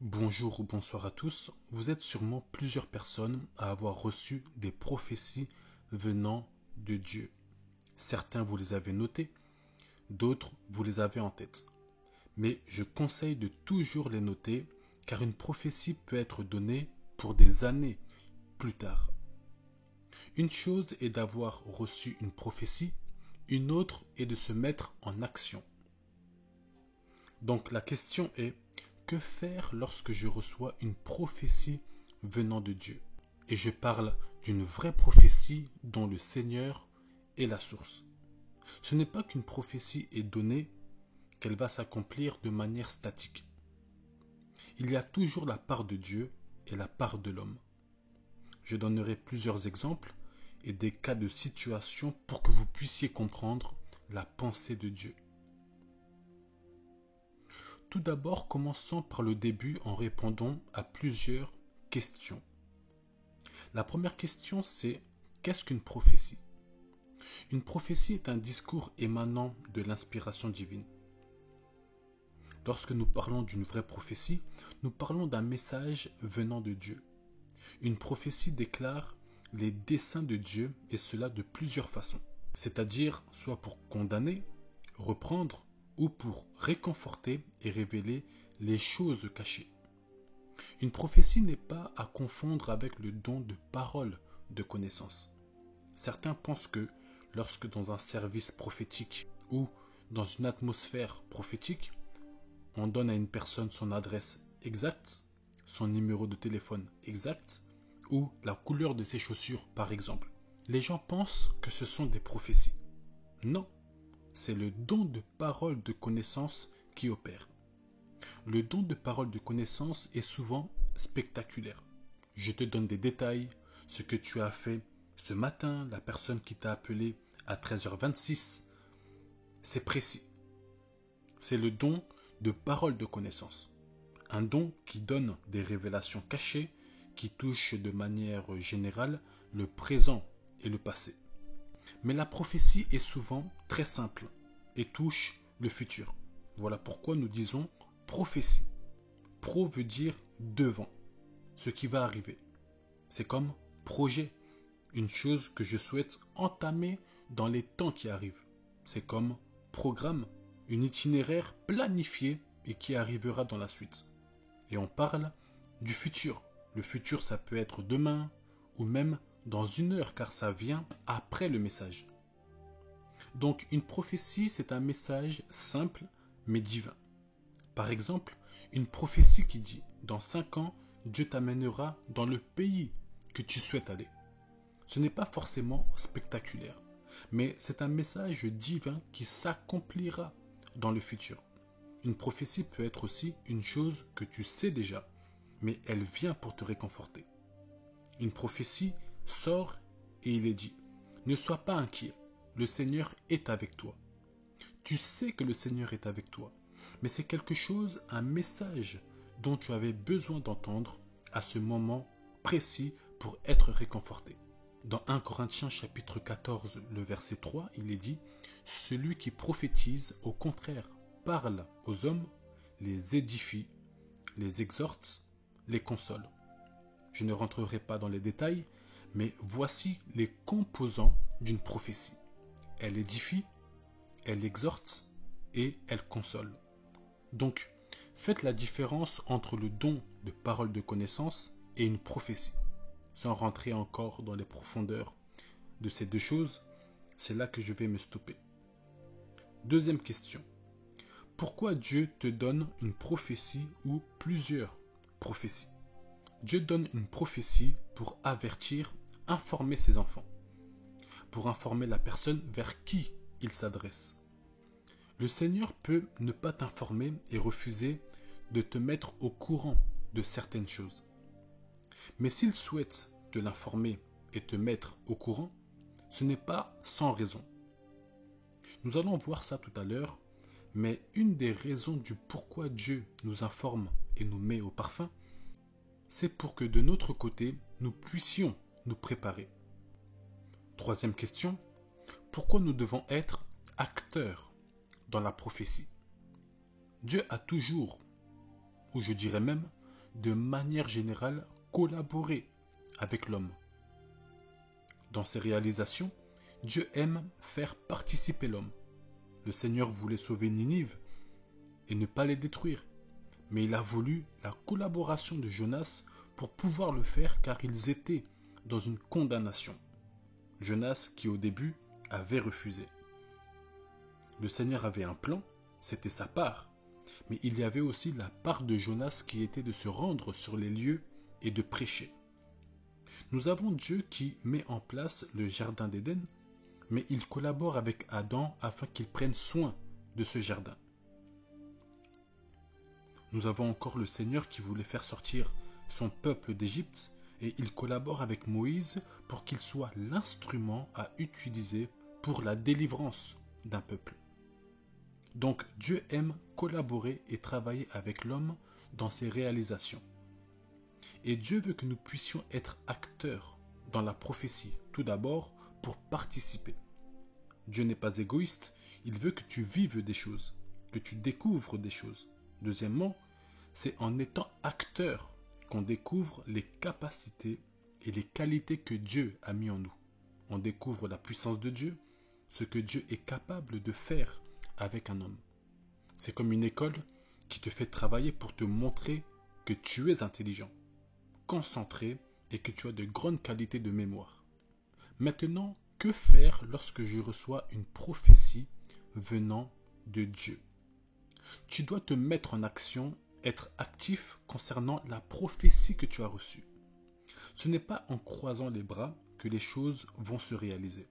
Bonjour ou bonsoir à tous. Vous êtes sûrement plusieurs personnes à avoir reçu des prophéties venant de Dieu. Certains vous les avez notées, d'autres vous les avez en tête. Mais je conseille de toujours les noter car une prophétie peut être donnée pour des années plus tard. Une chose est d'avoir reçu une prophétie, une autre est de se mettre en action. Donc la question est, que faire lorsque je reçois une prophétie venant de Dieu? Et je parle d'une vraie prophétie dont le Seigneur est la source. Ce n'est pas qu'une prophétie est donnée, qu'elle va s'accomplir de manière statique. Il y a toujours la part de Dieu et la part de l'homme. Je donnerai plusieurs exemples et des cas de situation pour que vous puissiez comprendre la pensée de Dieu. Tout d'abord, commençons par le début en répondant à plusieurs questions. La première question, c'est qu'est-ce qu'une prophétie? Une prophétie est un discours émanant de l'inspiration divine. Lorsque nous parlons d'une vraie prophétie, nous parlons d'un message venant de Dieu. Une prophétie déclare les desseins de Dieu et cela de plusieurs façons, c'est-à-dire soit pour condamner, reprendre ou pour réconforter et révéler les choses cachées. Une prophétie n'est pas à confondre avec le don de parole de connaissance. Certains pensent que lorsque dans un service prophétique ou dans une atmosphère prophétique, on donne à une personne son adresse exacte, son numéro de téléphone exact ou la couleur de ses chaussures par exemple. Les gens pensent que ce sont des prophéties. Non, c'est le don de parole de connaissance qui opère. Le don de parole de connaissance est souvent spectaculaire. Je te donne des détails, ce que tu as fait ce matin, la personne qui t'a appelé à 13h26. C'est précis. C'est le don de parole de connaissance. Un don qui donne des révélations cachées, qui touchent de manière générale le présent et le passé. Mais la prophétie est souvent très simple et touche le futur. Voilà pourquoi nous disons prophétie. Pro veut dire devant, ce qui va arriver. C'est comme projet, une chose que je souhaite entamer dans les temps qui arrivent. C'est comme programme, une itinéraire planifiée et qui arrivera dans la suite. Et on parle du futur. Le futur, ça peut être demain ou même dans 1 heure car ça vient après le message. Donc une prophétie, c'est un message simple mais divin. Par exemple, une prophétie qui dit « Dans 5 ans, Dieu t'amènera dans le pays que tu souhaites aller ». Ce n'est pas forcément spectaculaire, mais c'est un message divin qui s'accomplira dans le futur. Une prophétie peut être aussi une chose que tu sais déjà, mais elle vient pour te réconforter. Une prophétie sort et il est dit « Ne sois pas inquiet, le Seigneur est avec toi ». Tu sais que le Seigneur est avec toi, mais c'est quelque chose, un message dont tu avais besoin d'entendre à ce moment précis pour être réconforté. Dans 1 Corinthiens chapitre 14, le verset 3, il est dit « Celui qui prophétise, au contraire, parle aux hommes, les édifie, les exhorte, les console. » Je ne rentrerai pas dans les détails, mais voici les composants d'une prophétie. Elle édifie, elle exhorte et elle console. Donc, faites la différence entre le don de parole de connaissance et une prophétie. Sans rentrer encore dans les profondeurs de ces deux choses, c'est là que je vais me stopper. Deuxième question. Pourquoi Dieu te donne une prophétie ou plusieurs prophéties? Dieu donne une prophétie pour avertir, informer ses enfants, pour informer la personne vers qui il s'adresse. Le Seigneur peut ne pas t'informer et refuser de te mettre au courant de certaines choses. Mais s'il souhaite te l'informer et te mettre au courant, ce n'est pas sans raison. Nous allons voir ça tout à l'heure, mais une des raisons du pourquoi Dieu nous informe et nous met au parfum, c'est pour que de notre côté, nous puissions nous préparer. Troisième question, pourquoi nous devons être acteurs dans la prophétie? Dieu a toujours, ou je dirais même, de manière générale, collaborer avec l'homme. Dans ses réalisations, Dieu aime faire participer l'homme. Le Seigneur voulait sauver Ninive et ne pas les détruire. Mais il a voulu la collaboration de Jonas pour pouvoir le faire car ils étaient dans une condamnation. Jonas qui au début avait refusé. Le Seigneur avait un plan, c'était sa part, mais il y avait aussi la part de Jonas qui était de se rendre sur les lieux et de prêcher. Nous avons Dieu qui met en place le jardin d'Éden, mais il collabore avec Adam afin qu'il prenne soin de ce jardin. Nous avons encore le Seigneur qui voulait faire sortir son peuple d'Égypte et il collabore avec Moïse pour qu'il soit l'instrument à utiliser pour la délivrance d'un peuple. Donc Dieu aime collaborer et travailler avec l'homme dans ses réalisations. Et Dieu veut que nous puissions être acteurs dans la prophétie, tout d'abord pour participer. Dieu n'est pas égoïste, il veut que tu vives des choses, que tu découvres des choses. Deuxièmement, c'est en étant acteur qu'on découvre les capacités et les qualités que Dieu a mis en nous. On découvre la puissance de Dieu, ce que Dieu est capable de faire avec un homme. C'est comme une école qui te fait travailler pour te montrer que tu es intelligent, concentré et que tu as de grandes qualités de mémoire. Maintenant, que faire lorsque je reçois une prophétie venant de Dieu? Tu dois te mettre en action, être actif concernant la prophétie que tu as reçue. Ce n'est pas en croisant les bras que les choses vont se réaliser.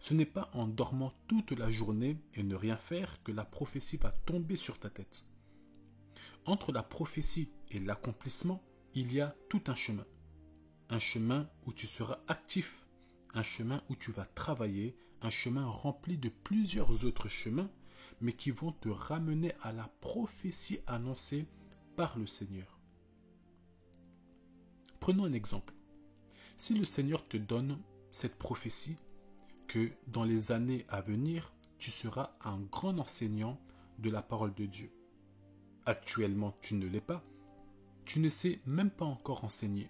Ce n'est pas en dormant toute la journée et ne rien faire que la prophétie va tomber sur ta tête. Entre la prophétie et l'accomplissement, il y a tout un chemin. Un chemin où tu seras actif, un chemin où tu vas travailler, un chemin rempli de plusieurs autres chemins, mais qui vont te ramener à la prophétie annoncée par le Seigneur. Prenons un exemple. Si le Seigneur te donne cette prophétie, que dans les années à venir, tu seras un grand enseignant de la parole de Dieu. Actuellement, tu ne l'es pas. Tu ne sais même pas encore enseigner.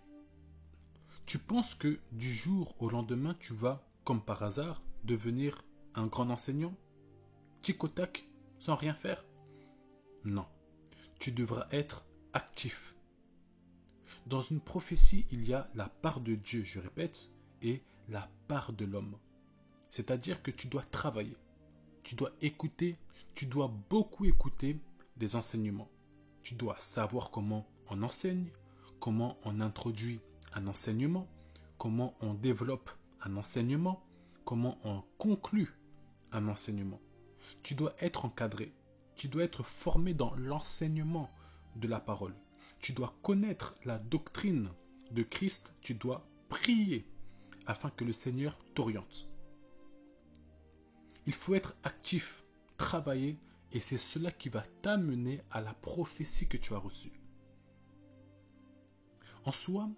Tu penses que du jour au lendemain, tu vas, comme par hasard, devenir un grand enseignant? Tic au tac, sans rien faire? Non. Tu devras être actif. Dans une prophétie, il y a la part de Dieu, je répète, et la part de l'homme. C'est-à-dire que tu dois travailler, tu dois écouter, tu dois beaucoup écouter des enseignements. Tu dois savoir comment on enseigne, comment on introduit un enseignement, comment on développe un enseignement, comment on conclut un enseignement. Tu dois être encadré, tu dois être formé dans l'enseignement de la parole. Tu dois connaître la doctrine de Christ, tu dois prier afin que le Seigneur t'oriente. Il faut être actif, travailler, et c'est cela qui va t'amener à la prophétie que tu as reçue. En soi,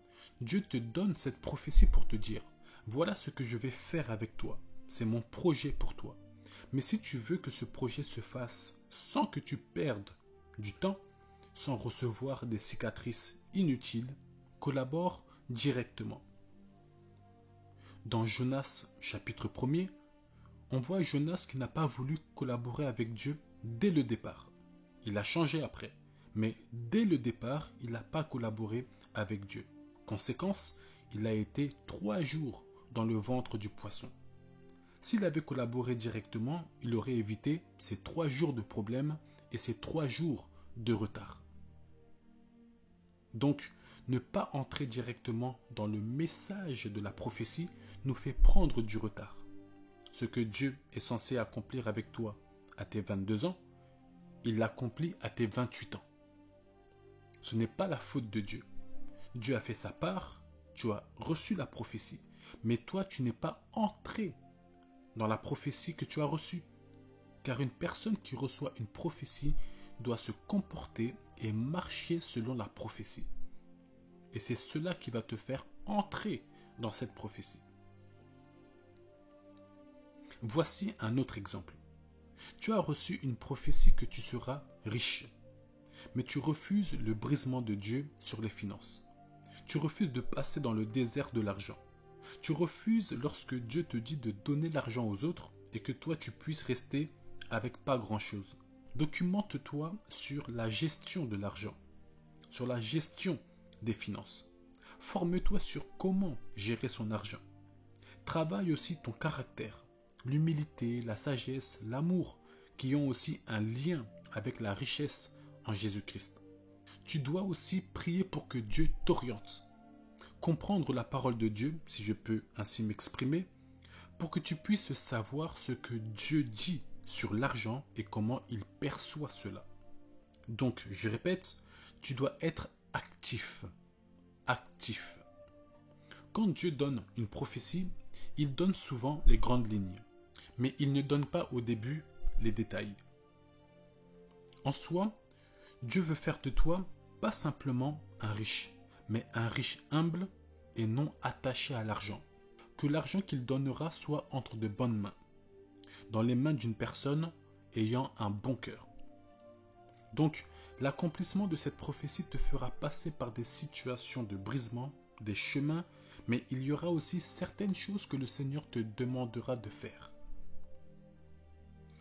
Dieu te donne cette prophétie pour te dire, voilà ce que je vais faire avec toi, c'est mon projet pour toi. Mais si tu veux que ce projet se fasse sans que tu perdes du temps, sans recevoir des cicatrices inutiles, collabore directement. Dans Jonas chapitre 1er, on voit Jonas qui n'a pas voulu collaborer avec Dieu dès le départ. Il a changé après, mais dès le départ, il n'a pas collaboré avec Dieu. Conséquence, il a été 3 jours dans le ventre du poisson. S'il avait collaboré directement, il aurait évité ces 3 jours de problèmes et ces 3 jours de retard. Donc, ne pas entrer directement dans le message de la prophétie nous fait prendre du retard. Ce que Dieu est censé accomplir avec toi à tes 22 ans, il l'accomplit à tes 28 ans. Ce n'est pas la faute de Dieu. Dieu a fait sa part, tu as reçu la prophétie, mais toi tu n'es pas entré dans la prophétie que tu as reçue. Car une personne qui reçoit une prophétie doit se comporter et marcher selon la prophétie. Et c'est cela qui va te faire entrer dans cette prophétie. Voici un autre exemple. Tu as reçu une prophétie que tu seras riche. mais tu refuses le brisement de Dieu sur les finances. Tu refuses de passer dans le désert de l'argent. Tu refuses lorsque Dieu te dit de donner l'argent aux autres et que toi tu puisses rester avec pas grand-chose. Documente-toi sur la gestion de l'argent, sur la gestion des finances. Forme-toi sur comment gérer son argent. Travaille aussi ton caractère, l'humilité, la sagesse, l'amour, qui ont aussi un lien avec la richesse en Jésus-Christ. Tu dois aussi prier pour que Dieu t'oriente. Comprendre la parole de Dieu, si je peux ainsi m'exprimer, pour que tu puisses savoir ce que Dieu dit sur l'argent et comment il perçoit cela. Donc, je répète, tu dois être actif. Actif. Quand Dieu donne une prophétie, il donne souvent les grandes lignes, mais il ne donne pas au début les détails. En soi, Dieu veut faire de toi pas simplement un riche, mais un riche humble et non attaché à l'argent. Que l'argent qu'il donnera soit entre de bonnes mains, dans les mains d'une personne ayant un bon cœur. Donc, l'accomplissement de cette prophétie te fera passer par des situations de brisement, des chemins, mais il y aura aussi certaines choses que le Seigneur te demandera de faire.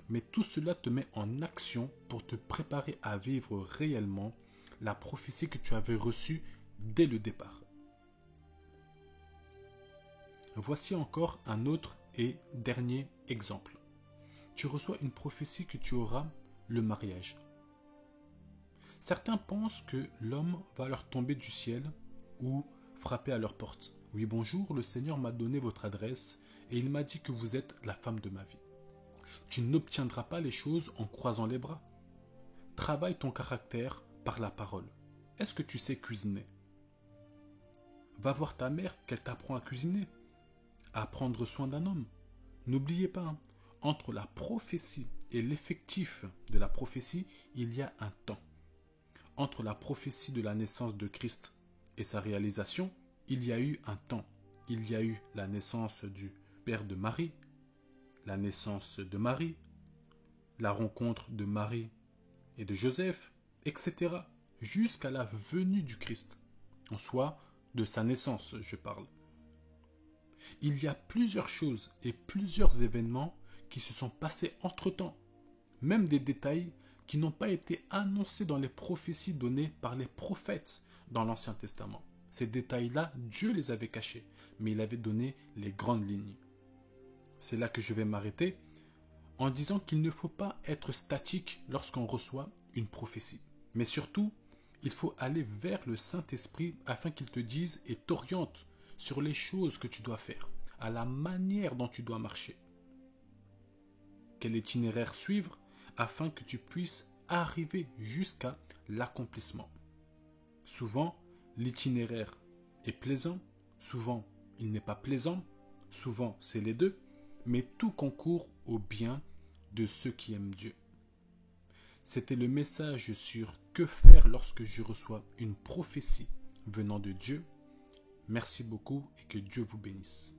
Mais tout cela te met en action pour te préparer à vivre réellement la prophétie que tu avais reçue dès le départ. Voici encore un autre et dernier exemple. Tu reçois une prophétie que tu auras le mariage. Certains pensent que l'homme va leur tomber du ciel ou frapper à leur porte. Oui, bonjour, le Seigneur m'a donné votre adresse et il m'a dit que vous êtes la femme de ma vie. Tu n'obtiendras pas les choses en croisant les bras. Travaille ton caractère par la parole. Est-ce que tu sais cuisiner? Va voir ta mère qu'elle t'apprend à cuisiner, à prendre soin d'un homme. N'oubliez pas, entre la prophétie et l'effectif de la prophétie, il y a un temps. Entre la prophétie de la naissance de Christ et sa réalisation, il y a eu un temps. Il y a eu la naissance du père de Marie, la naissance de Marie, la rencontre de Marie et de Joseph, etc. jusqu'à la venue du Christ. En soi, de sa naissance, je parle. Il y a plusieurs choses et plusieurs événements qui se sont passés entre-temps, même des détails qui n'ont pas été annoncés dans les prophéties données par les prophètes dans l'Ancien Testament. Ces détails-là, Dieu les avait cachés, mais il avait donné les grandes lignes. C'est là que je vais m'arrêter en disant qu'il ne faut pas être statique lorsqu'on reçoit une prophétie. Mais surtout, il faut aller vers le Saint-Esprit afin qu'il te dise et t'oriente sur les choses que tu dois faire, à la manière dont tu dois marcher. Quel itinéraire suivre afin que tu puisses arriver jusqu'à l'accomplissement. Souvent, l'itinéraire est plaisant, souvent, il n'est pas plaisant, souvent, c'est les deux, mais tout concourt au bien de ceux qui aiment Dieu. C'était le message sur que faire lorsque je reçois une prophétie venant de Dieu. Merci beaucoup et que Dieu vous bénisse.